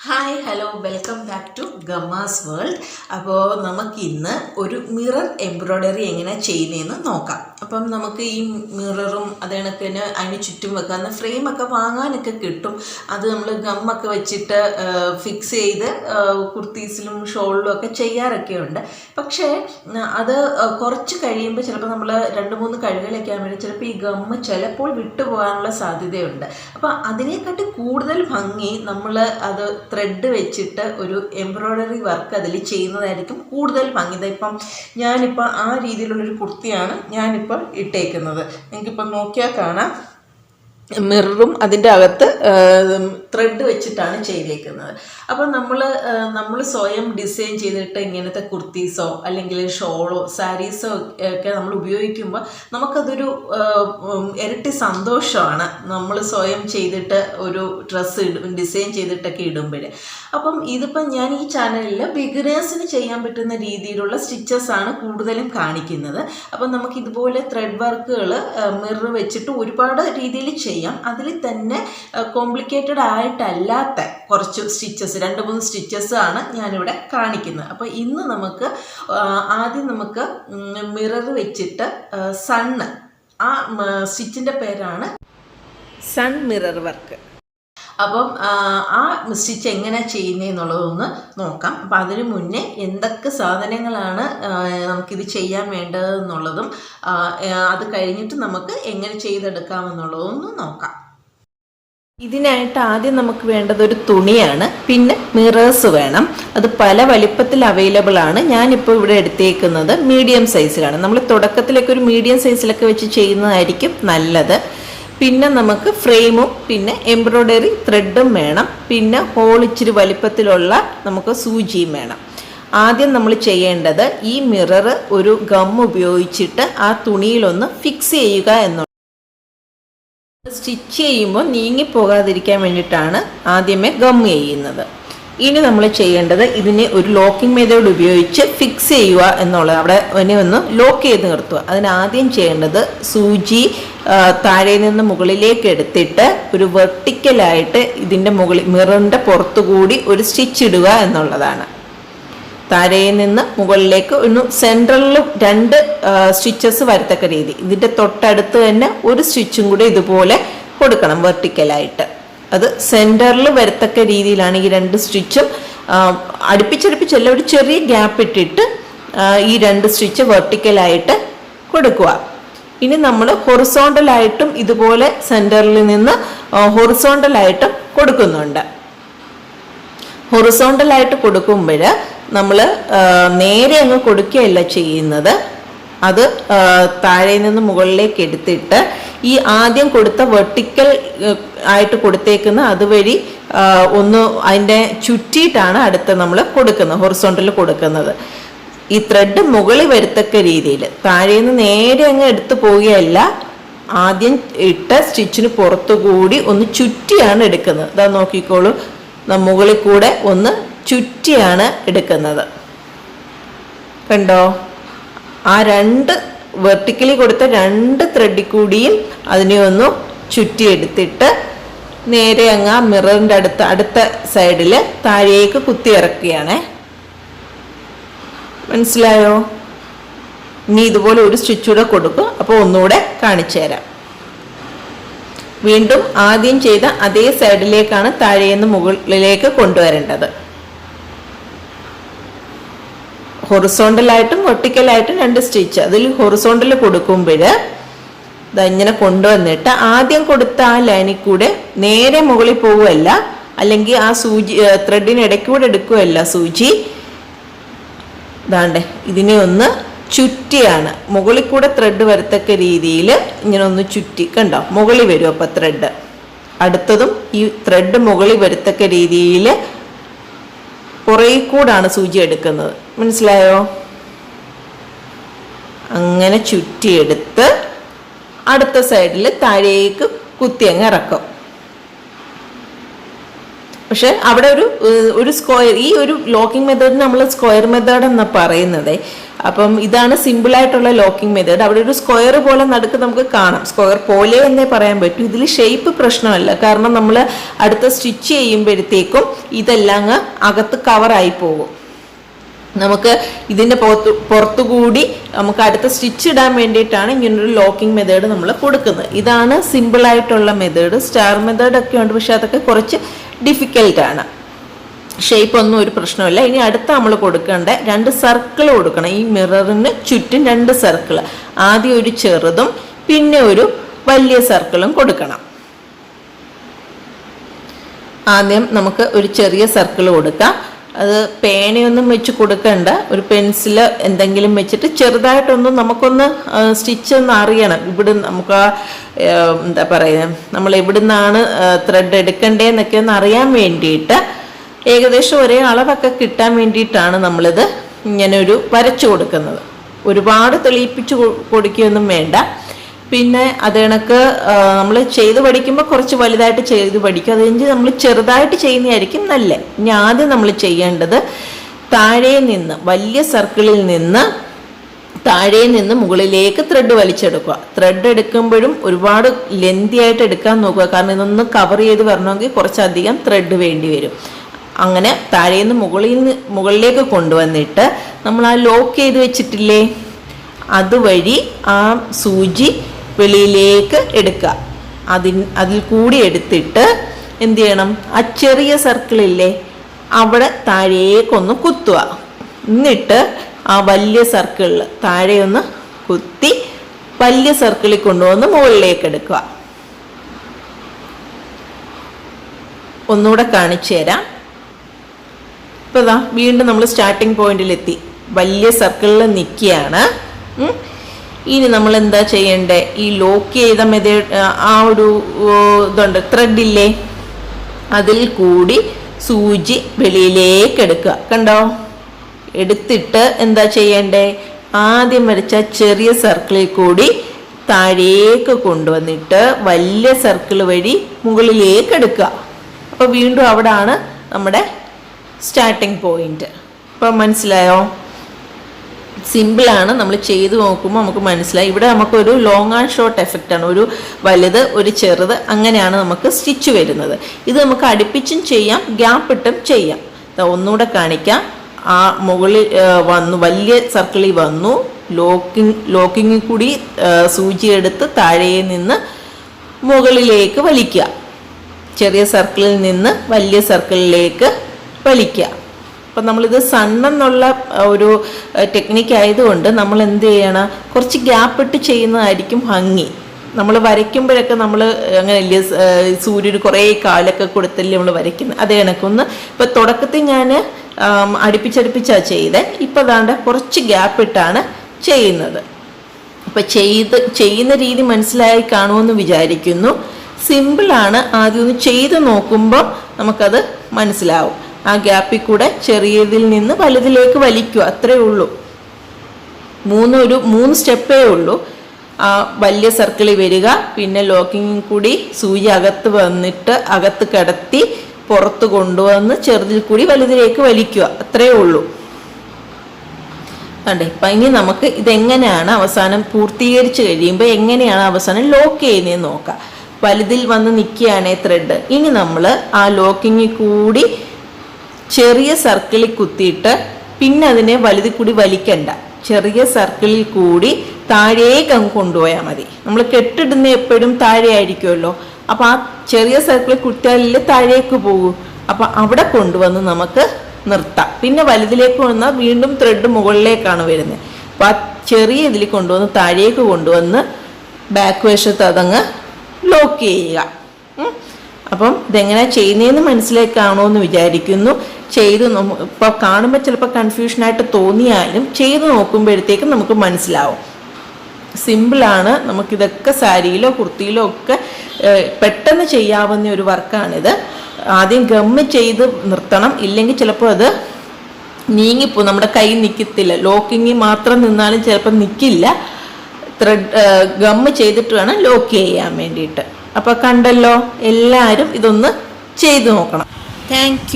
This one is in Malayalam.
Hi hello welcome back to ഗമ്മാസ് വേൾഡ്. അപ്പോൾ നമുക്കിന്ന് ഒരു മിറർ എംബ്രോയ്ഡറി എങ്ങനെ ചെയ്യുന്നതെന്ന് നോക്കാം. അപ്പം നമുക്ക് ഈ മിററും അതേണക്കിന് അതിന് ചുറ്റും വെക്കാവുന്ന ഫ്രെയിമൊക്കെ വാങ്ങാനൊക്കെ കിട്ടും. അത് നമ്മൾ ഗമ്മൊക്കെ വെച്ചിട്ട് ഫിക്സ് ചെയ്ത് കുർത്തീസിലും ഷോളിലും ഒക്കെ ചെയ്യാറൊക്കെ ഉണ്ട്. പക്ഷേ അത് കുറച്ച് കഴിയുമ്പോൾ ചിലപ്പോൾ നമ്മൾ 2-3 കഴുകലൊക്കെ ആകുമ്പോൾ ചിലപ്പോൾ ഈ ഗമ്മ് ചിലപ്പോൾ വിട്ടുപോകാനുള്ള സാധ്യതയുണ്ട്. അപ്പോൾ അതിനെക്കാട്ടി കൂടുതൽ ഭംഗി നമ്മൾ അത് ത്രെഡ് വെച്ചിട്ട് ഒരു എംബ്രോയ്ഡറി വർക്ക് അതിൽ ചെയ്യുന്നതായിരിക്കും കൂടുതൽ ഭംഗി. ഇപ്പം ഞാനിപ്പോൾ ആ രീതിയിലുള്ളൊരു കുർത്തിയാണ് ഞാനിപ്പോൾ ഇട്ടേക്കുന്നത്. നിങ്ങൾക്കിപ്പം നോക്കിയാൽ കാണാം, മിററും അതിൻ്റെ അകത്ത് ത്രെഡ് വെച്ചിട്ടാണ് ചെയ്തേക്കുന്നത്. അപ്പോൾ നമ്മൾ സ്വയം ഡിസൈൻ ചെയ്തിട്ട് ഇങ്ങനത്തെ കുർത്തീസോ അല്ലെങ്കിൽ ഷോളോ സാരീസോ ഒക്കെ നമ്മൾ ഉപയോഗിക്കുമ്പോൾ നമുക്കതൊരു ഇരട്ടി സന്തോഷമാണ്. നമ്മൾ സ്വയം ചെയ്തിട്ട് ഒരു ഡ്രസ്സ് ഡിസൈൻ ചെയ്തിട്ടൊക്കെ ഇടുമ്പോൾ. അപ്പം ഇതിപ്പം ഞാൻ ഈ ചാനലിൽ ബിഗിനേഴ്സിന് ചെയ്യാൻ പറ്റുന്ന രീതിയിലുള്ള സ്റ്റിച്ചസാണ് കൂടുതലും കാണിക്കുന്നത്. അപ്പം നമുക്കിതുപോലെ ത്രെഡ് വർക്കുകൾ മിറർ വെച്ചിട്ട് ഒരുപാട് രീതിയിൽ ചെയ്യാം. അതിൽ തന്നെ കോംപ്ലിക്കേറ്റഡ് ആയിട്ടല്ലാത്ത കുറച്ച് സ്റ്റിച്ചസ് 2-3 സ്റ്റിച്ചസ് ആണ് ഞാനിവിടെ കാണിക്കുന്നത്. അപ്പോൾ ഇന്ന് ആദ്യം നമുക്ക് മിറർ വെച്ചിട്ട് ആ സ്റ്റിച്ചിൻ്റെ പേരാണ് സൺ മിറർ വർക്ക്. അപ്പം ആ സ്റ്റിച്ച് എങ്ങനെ ചെയ്യുന്നതെന്നുള്ളതൊന്ന് നോക്കാം. അപ്പം അതിനു മുന്നേ എന്തൊക്കെ സാധനങ്ങളാണ് നമുക്കിത് ചെയ്യാൻ വേണ്ടതെന്നുള്ളതും അത് കഴിഞ്ഞിട്ട് നമുക്ക് എങ്ങനെ ചെയ്തെടുക്കാമെന്നുള്ളതൊന്ന് നോക്കാം. ഇതിനായിട്ട് ആദ്യം നമുക്ക് വേണ്ടത് ഒരു തുണിയാണ്, പിന്നെ മിറേഴ്സ് വേണം. അത് പല വലിപ്പത്തിൽ അവൈലബിൾ ആണ്. ഞാനിപ്പോൾ ഇവിടെ എടുത്തേക്കുന്നത് മീഡിയം സൈസിലാണ്. നമ്മൾ തുടക്കത്തിലൊക്കെ ഒരു മീഡിയം സൈസിലൊക്കെ വെച്ച് ചെയ്യുന്നതായിരിക്കും നല്ലത്. പിന്നെ നമുക്ക് ഫ്രെയിമും പിന്നെ എംബ്രോയ്ഡറി ത്രെഡും വേണം. പിന്നെ ഹോൾ ഇച്ചിരി വലിപ്പത്തിലുള്ള നമുക്ക് സൂചിയും വേണം. ആദ്യം നമ്മൾ ചെയ്യേണ്ടത് ഈ മിറർ ഒരു ഗം ഉപയോഗിച്ചിട്ട് ആ തുണിയിലൊന്ന് ഫിക്സ് ചെയ്യുക എന്നുള്ളത്. സ്റ്റിച്ച് ചെയ്യുമ്പോൾ നീങ്ങിപ്പോകാതിരിക്കാൻ വേണ്ടിയിട്ടാണ് ആദ്യമേ ഗം ചെയ്യുന്നത്. ഇനി നമ്മൾ ചെയ്യേണ്ടത് ഇതിനെ ഒരു ലോക്കിംഗ് മെത്തേഡ് ഉപയോഗിച്ച് ഫിക്സ് ചെയ്യുക എന്നുള്ളത്. അവിടെ ഒന്ന് ലോക്ക് ചെയ്ത് നിർത്തുക. അതിനാദ്യം ചെയ്യേണ്ടത് സൂചി താഴെ നിന്ന് മുകളിലേക്ക് എടുത്തിട്ട് ഒരു വെർട്ടിക്കലായിട്ട് ഇതിൻ്റെ മിററിൻ്റെ പുറത്തുകൂടി ഒരു സ്റ്റിച്ച് ഇടുക എന്നുള്ളതാണ്. താഴെ നിന്ന് മുകളിലേക്ക് ഒരു സെൻട്രലിൽ 2 സ്റ്റിച്ചസ് വരത്തക്ക രീതി. ഇതിൻ്റെ തൊട്ടടുത്ത് തന്നെ ഒരു സ്റ്റിച്ചും കൂടി ഇതുപോലെ കൊടുക്കണം വെർട്ടിക്കലായിട്ട്. അത് സെൻറ്ററിൽ വരത്തക്ക രീതിയിലാണ് ഈ 2 സ്റ്റിച്ചും അടുപ്പിച്ചടുപ്പിച്ചല്ല, ഒരു ചെറിയ ഗ്യാപ്പ് ഇട്ടിട്ട് ഈ 2 സ്റ്റിച്ച് വെർട്ടിക്കലായിട്ട് കൊടുക്കുക. ഇനി നമ്മൾ ഹൊറിസോണ്ടലായിട്ടും ഇതുപോലെ സെൻറ്ററിൽ നിന്ന് ഹൊറിസോണ്ടലായിട്ടും കൊടുക്കുന്നുണ്ട്. ഹൊറിസോണ്ടലായിട്ട് കൊടുക്കുമ്പോൾ നമ്മൾ നേരെ അങ്ങ് കൊടുക്കുകയല്ല ചെയ്യുന്നത്. അത് താഴെ നിന്ന് മുകളിലേക്ക് എടുത്തിട്ട് ഈ ആദ്യം കൊടുത്ത വെർട്ടിക്കൽ ആയിട്ട് കൊടുത്തേക്കുന്ന അതുവഴി ഒന്ന് അതിൻ്റെ ചുറ്റിയിട്ടാണ് അടുത്ത് നമ്മൾ കൊടുക്കുന്നത്, ഹൊറിസോണ്ടൽ കൊടുക്കുന്നത്. ഈ ത്രെഡ് മുകളിൽ വരത്തക്ക രീതിയിൽ താഴെ നിന്ന് നേരെ അങ്ങ് എടുത്തു പോവുകയല്ല, ആദ്യം ഇട്ട സ്റ്റിച്ചിന് പുറത്തുകൂടി ഒന്ന് ചുറ്റിയാണ് എടുക്കുന്നത്. ഇതാ നോക്കിക്കോളൂ, മുകളിൽ കൂടെ ഒന്ന് ചുറ്റിയാണ് എടുക്കുന്നത്. കണ്ടോ? ആ 2 വെർട്ടിക്കലി കൊടുത്ത 2 ത്രെഡിൽ കൂടിയും അതിനെ ഒന്ന് ചുറ്റിയെടുത്തിട്ട് നേരെ അങ്ങ് ആ മിററിൻ്റെ അടുത്ത സൈഡിൽ താഴേക്ക് കുത്തി ഇറക്കുകയാണ്. മനസ്സിലായോ? ഇനി ഇതുപോലെ ഒരു സ്റ്റിച്ച് കൂടെ കൊടുക്കും. അപ്പോൾ ഒന്നുകൂടെ കാണിച്ചു തരാം. വീണ്ടും ആദ്യം ചെയ്ത അതേ സൈഡിലേക്കാണ് താഴെ നിന്ന് മുകളിലേക്ക് കൊണ്ടുവരേണ്ടത്. ഹൊറിസോണ്ടലായിട്ടും വെർട്ടിക്കലായിട്ടും 2 സ്റ്റിച്ച്. അതിൽ ഹൊറിസോണ്ടൽ കൊടുക്കുമ്പോൾ ഇങ്ങനെ കൊണ്ടുവന്നിട്ട് ആദ്യം കൊടുത്ത ആ ലൈനിൽ കൂടെ നേരെ മുകളിൽ പോവുകയല്ല, അല്ലെങ്കിൽ ആ സൂചി ത്രെഡിന് ഇടയ്ക്കൂടെ എടുക്കുകയല്ല സൂചി. ഇതാണ്ടേ, ഇതിനെ ഒന്ന് ചുറ്റിയാണ് മുകളിൽ കൂടെ ത്രെഡ് വരത്തക്ക രീതിയിൽ ഇങ്ങനെ ഒന്ന് ചുറ്റി. കണ്ടോ? മുകളിൽ വരും. അപ്പം ത്രെഡ് അടുത്തതും ഈ ത്രെഡ് മുകളിൽ വരത്തക്ക രീതിയിൽ കുറേ കൂടാണ് സൂചി എടുക്കുന്നത്. മനസ്സിലായോ? അങ്ങനെ ചുറ്റിയെടുത്ത് അടുത്ത സൈഡിൽ താഴേക്ക് കുത്തി അങ്ങ് ഇറക്കും. പക്ഷെ അവിടെ ഒരു സ്ക്വയർ, ഈ ഒരു ലോക്കിംഗ് മെത്തേഡിന് നമ്മൾ സ്ക്വയർ മെത്തേഡ് എന്നാണ് പറയുന്നത്. അപ്പം ഇതാണ് സിമ്പിളായിട്ടുള്ള ലോക്കിംഗ് മെത്തേഡ്. അവിടെ ഒരു സ്ക്വയർ പോലെ നടുക്ക് നമുക്ക് കാണാം, സ്ക്വയർ പോലെ എന്നേ പറയാൻ പറ്റും. ഇതിൽ ഷേപ്പ് പ്രശ്നമല്ല, കാരണം നമ്മൾ അടുത്ത സ്റ്റിച്ച് ചെയ്യുമ്പോഴത്തേക്കും ഇതെല്ലാം അങ്ങ് അകത്ത് കവറായി പോകും. നമുക്ക് ഇതിൻ്റെ പുറത്തുകൂടി നമുക്ക് അടുത്ത സ്റ്റിച്ച് ഇടാൻ വേണ്ടിയിട്ടാണ് ഇങ്ങനൊരു ലോക്കിംഗ് മെത്തേഡ് നമ്മൾ കൊടുക്കുന്നത്. ഇതാണ് സിമ്പിളായിട്ടുള്ള മെത്തേഡ്. സ്റ്റാർ മെത്തേഡൊക്കെ ഉണ്ട്, പക്ഷെ അതൊക്കെ കുറച്ച് ഡിഫിക്കൽട്ടാണ്. ഷേപ്പ് ഒന്നും ഒരു പ്രശ്നമില്ല. ഇനി അടുത്ത നമ്മൾ കൊടുക്കേണ്ട 2 സർക്കിൾ കൊടുക്കണം. ഈ മിററിന് ചുറ്റും 2 സർക്കിൾ, ആദ്യം ഒരു ചെറുതും പിന്നെ ഒരു വലിയ സർക്കിളും കൊടുക്കണം. ആദ്യം നമുക്ക് ഒരു ചെറിയ സർക്കിൾ കൊടുക്കാം. അത് പേനയൊന്നും വെച്ച് കൊടുക്കണ്ട, ഒരു പെൻസിൽ എന്തെങ്കിലും വെച്ചിട്ട് ചെറുതായിട്ടൊന്നും നമുക്കൊന്ന് സ്റ്റിച്ച് ഒന്ന് അറിയണം. ഇവിടെ നമുക്ക് എന്താ പറയുക, നമ്മൾ എവിടുന്നാണ് ത്രെഡ് എടുക്കേണ്ടതെന്നൊക്കെ ഒന്ന് അറിയാൻ വേണ്ടിയിട്ട് ഏകദേശം ഒരേ അളവൊക്കെ കിട്ടാൻ വേണ്ടിയിട്ടാണ് നമ്മളിത് ഇങ്ങനെ ഒരു വരച്ചു കൊടുക്കുന്നത്. ഒരുപാട് തെളിയിപ്പിച്ച് കൊടുക്കുകയൊന്നും വേണ്ട. പിന്നെ അത് കണക്ക് നമ്മൾ ചെയ്ത് പഠിക്കുമ്പോൾ കുറച്ച് വലുതായിട്ട് ചെയ്ത് പഠിക്കും. അത് കഴിഞ്ഞ് നമ്മൾ ചെറുതായിട്ട് ചെയ്യുന്നതായിരിക്കും നല്ല. ഇനി ആദ്യം നമ്മൾ ചെയ്യേണ്ടത് താഴെ നിന്ന്, വലിയ സർക്കിളിൽ നിന്ന് താഴെ നിന്ന് മുകളിലേക്ക് ത്രെഡ് വലിച്ചെടുക്കുക. ത്രെഡ് എടുക്കുമ്പോഴും ഒരുപാട് ലെന്തി ആയിട്ട് എടുക്കാൻ നോക്കുക, കാരണം ഇതൊന്ന് കവർ ചെയ്ത് വരണമെങ്കിൽ കുറച്ചധികം ത്രെഡ് വേണ്ടി വരും. അങ്ങനെ താഴെ നിന്ന് മുകളിലേക്ക് കൊണ്ടുവന്നിട്ട് നമ്മൾ ആ ലോക്ക് ചെയ്ത് വെച്ചിട്ടില്ലേ, അതുവഴി ആ സൂചി വെളിയിലേക്ക് എടുക്കുക. അതിൽ കൂടി എടുത്തിട്ട് എന്ത് ചെയ്യണം, ആ ചെറിയ സർക്കിളില്ലേ അവിടെ താഴേക്കൊന്ന് കുത്തുക. എന്നിട്ട് ആ വലിയ സർക്കിളിൽ താഴെ ഒന്ന് കുത്തി വലിയ സർക്കിളിൽ കൊണ്ടുവന്ന് മുകളിലേക്ക് എടുക്കുക. ഒന്നുകൂടെ കാണിച്ചു തരാം. ഇപ്പോൾ ഇതാ വീണ്ടും നമ്മൾ സ്റ്റാർട്ടിങ് പോയിന്റിലെത്തി, വലിയ സർക്കിളിൽ നിൽക്കുകയാണ്. ഇനി നമ്മൾ എന്താ ചെയ്യണ്ടേ, ഈ ലോക്ക് ചെയ്ത ആ ഒരു ഇതുണ്ട് ത്രെഡില്ലേ, അതിൽ കൂടി സൂചി വെളിയിലേക്ക് എടുക്കുക. കണ്ടോ? എടുത്തിട്ട് എന്താ ചെയ്യണ്ടേ, ആദ്യം വരച്ച ചെറിയ സർക്കിളിൽ കൂടി താഴേക്ക് കൊണ്ടുവന്നിട്ട് വലിയ സർക്കിൾ വഴി മുകളിലേക്ക് എടുക്കുക. അപ്പോൾ വീണ്ടും അവിടാണ് നമ്മുടെ സ്റ്റാർട്ടിങ് പോയിന്റ്. ഇപ്പം മനസ്സിലായോ? സിമ്പിളാണ്, നമ്മൾ ചെയ്ത് നോക്കുമ്പോൾ നമുക്ക് മനസ്സിലായി. ഇവിടെ നമുക്കൊരു ലോങ് ആൻഡ് ഷോർട്ട് എഫക്റ്റാണ്, ഒരു വലുത് ഒരു ചെറുത്, അങ്ങനെയാണ് നമുക്ക് സ്റ്റിച്ച് വരുന്നത്. ഇത് നമുക്ക് അടുപ്പിച്ചും ചെയ്യാം, ഗ്യാപ്പ് ഇട്ടും ചെയ്യാം. ഒന്നുകൂടെ കാണിക്കാം. ആ മുകളിൽ വന്നു, വലിയ സർക്കിളിൽ വന്നു, ലോക്കിങ്ങിൽ കൂടി സൂചി എടുത്ത് താഴെ നിന്ന് മുകളിലേക്ക് വലിക്കുക. ചെറിയ സർക്കിളിൽ നിന്ന് വലിയ സർക്കിളിലേക്ക് വലിക്കുക. അപ്പം നമ്മളിത് സണ്ണെന്നുള്ള ഒരു ടെക്നിക്ക് ആയതുകൊണ്ട് നമ്മൾ എന്ത് ചെയ്യണം, കുറച്ച് ഗ്യാപ്പ് ഇട്ട് ചെയ്യുന്നതായിരിക്കും ഭംഗി. നമ്മൾ വരയ്ക്കുമ്പോഴൊക്കെ നമ്മൾ അങ്ങനെയല്ലേ സൂര്യന് കുറേ കാലൊക്കെ കൊടുത്തല്ലേ നമ്മൾ വരയ്ക്കുന്നത്. അതേ കണക്കൊന്ന് ഇപ്പം തുടക്കത്തിൽ ഞാൻ അടുപ്പിച്ചടുപ്പിച്ചാണ് ചെയ്തത്. ഇപ്പം അതാണ്ട് കുറച്ച് ഗ്യാപ്പ് ഇട്ടാണ് ചെയ്യുന്നത്. അപ്പം ചെയ്യുന്ന രീതി മനസ്സിലായി കാണുമെന്ന് വിചാരിക്കുന്നു. സിമ്പിളാണ്. ആദ്യം ഒന്ന് ചെയ്ത് നോക്കുമ്പോൾ നമുക്കത് മനസ്സിലാവും. ആ ഗ്യാപ്പിൽ കൂടെ ചെറിയതിൽ നിന്ന് വലുതിലേക്ക് വലിക്കുക, അത്രേ ഉള്ളൂ. 3 സ്റ്റെപ്പേ ഉള്ളൂ. ആ വലിയ സർക്കിളിൽ വരിക, പിന്നെ ലോക്കിങ്ങിൽ കൂടി സൂചി അകത്ത് വന്നിട്ട് അകത്ത് കിടത്തി പുറത്ത് കൊണ്ടുവന്ന് ചെറുതിൽ കൂടി വലുതിലേക്ക് വലിക്കുക, അത്രേ ഉള്ളൂ. കണ്ടേ? അപ്പം ഇനി നമുക്ക് ഇതെങ്ങനെയാണ് അവസാനം പൂർത്തീകരിച്ച് കഴിയുമ്പോൾ എങ്ങനെയാണ് അവസാനം ലോക്ക് ചെയ്യുന്നതെന്ന് നോക്കാം. വലുതിൽ വന്ന് നിൽക്കുകയാണേ ത്രെഡ്. ഇനി നമ്മൾ ആ ലോക്കിങ്ങിൽ കൂടി ചെറിയ സർക്കിളിൽ കുത്തിയിട്ട് പിന്നെ അതിനെ വലുതിൽ കൂടി വലിക്കണ്ട, ചെറിയ സർക്കിളിൽ കൂടി താഴേക്ക് അങ്ങ് കൊണ്ടുപോയാൽ മതി. നമ്മൾ കെട്ടിടുന്ന എപ്പോഴും താഴെ ആയിരിക്കുമല്ലോ, അപ്പം ആ ചെറിയ സർക്കിളിൽ കുത്തിയാലല്ലേ താഴേക്ക് പോകൂ. അപ്പം അവിടെ കൊണ്ടുവന്ന് നമുക്ക് നിർത്താം. പിന്നെ വലുതിലേക്ക് വന്നാൽ വീണ്ടും ത്രെഡ് മുകളിലേക്കാണ് വരുന്നത്. അപ്പം ആ ചെറിയ ഇതിൽ കൊണ്ടുവന്ന് താഴേക്ക് കൊണ്ടുവന്ന് ബാക്ക് വശത്ത് അതങ്ങ് ലോക്ക് ചെയ്യുക. അപ്പം ഇതെങ്ങനെ ചെയ്യുന്നതെന്ന് മനസ്സിലാക്കി കാണുമെന്ന് വിചാരിക്കുന്നു. ഇപ്പോൾ കാണുമ്പോൾ ചിലപ്പോൾ കൺഫ്യൂഷനായിട്ട് തോന്നിയാലും ചെയ്ത് നോക്കുമ്പോഴത്തേക്കും നമുക്ക് മനസ്സിലാവും. സിമ്പിളാണ്. നമുക്കിതൊക്കെ സാരിയിലോ കുർത്തിയിലോ ഒക്കെ പെട്ടെന്ന് ചെയ്യാവുന്ന ഒരു വർക്കാണിത്. ആദ്യം ഗമ്മ് ചെയ്ത് നിർത്തണം, ഇല്ലെങ്കിൽ ചിലപ്പോൾ അത് നീങ്ങിപ്പോ, നമ്മുടെ കൈ നിൽക്കത്തില്ല. ലോക്കിങ് മാത്രം നിന്നാലും ചിലപ്പോൾ നിൽക്കില്ല. ത്രെഡ് ഗമ്മ് ചെയ്തിട്ട് വേണം ലോക്ക് ചെയ്യാൻ വേണ്ടിയിട്ട്. അപ്പോൾ കണ്ടല്ലോ, എല്ലാവരും ഇതൊന്ന് ചെയ്ത് നോക്കണം. Thank you.